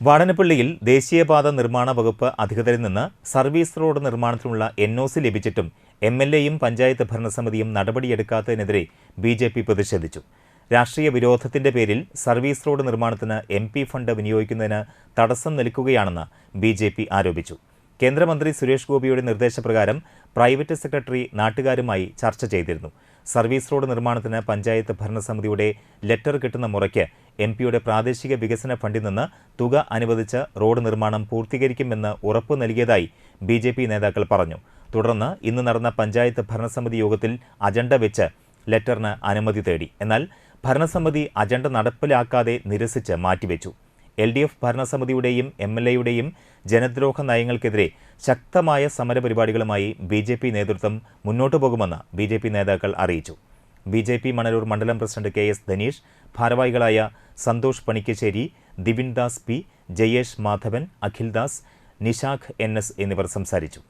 വാടനപ്പള്ളിയിൽ ദേശീയപാത നിർമ്മാണ വകുപ്പ് അധികൃതരിൽ നിന്ന് സർവീസ് റോഡ് നിർമ്മാണത്തിനുള്ള NOC ലഭിച്ചിട്ടും MLAയും പഞ്ചായത്ത് ഭരണസമിതിയും നടപടിയെടുക്കാത്തതിനെതിരെ BJP പ്രതിഷേധിച്ചു. രാഷ്ട്രീയ വിരോധത്തിന്റെ പേരിൽ സർവീസ് റോഡ് നിർമ്മാണത്തിന് MP ഫണ്ട് വിനിയോഗിക്കുന്നതിന് തടസ്സം നിൽക്കുകയാണെന്ന് BJP ആരോപിച്ചു. കേന്ദ്രമന്ത്രി സുരേഷ് ഗോപിയുടെ നിർദ്ദേശപ്രകാരം പ്രൈവറ്റ് സെക്രട്ടറി നാട്ടുകാരുമായി ചർച്ച ചെയ്തിരുന്നു. സർവീസ് റോഡ് നിർമ്മാണത്തിന് പഞ്ചായത്ത് ഭരണസമിതിയുടെ ലെറ്റർ കിട്ടുന്ന മുറയ്ക്ക് MPയുടെ പ്രാദേശിക വികസന ഫണ്ടിൽ നിന്ന് തുക അനുവദിച്ച് റോഡ് നിർമ്മാണം പൂർത്തീകരിക്കുമെന്ന് ഉറപ്പു നൽകിയതായി BJP നേതാക്കൾ പറഞ്ഞു. തുടർന്ന് ഇന്ന് നടന്ന പഞ്ചായത്ത് ഭരണസമിതി യോഗത്തിൽ അജണ്ട വെച്ച് ലെറ്ററിന് അനുമതി തേടി. എന്നാൽ ഭരണസമിതി അജണ്ട നടപ്പിലാക്കാതെ നിരസിച്ച് മാറ്റിവെച്ചു. LDF ഭരണസമിതിയുടെയും MLAയുടെയും ജനദ്രോഹ നയങ്ങൾക്കെതിരെ ശക്തമായ സമരപരിപാടികളുമായി BJP നേതൃത്വം മുന്നോട്ടു പോകുമെന്ന് BJP നേതാക്കൾ അറിയിച്ചു. BJP മണലൂർ മണ്ഡലം പ്രസിഡന്റ് KS ധനീഷ്, ഭാരവാഹികളായ സന്തോഷ് പണിക്കശ്ശേരി, ദിബിൻ ദാസ് P, ജയേഷ് മാധവൻ, അഖിൽദാസ്, നിഷാഖ് NS എന്നിവർ സംസാരിച്ചു.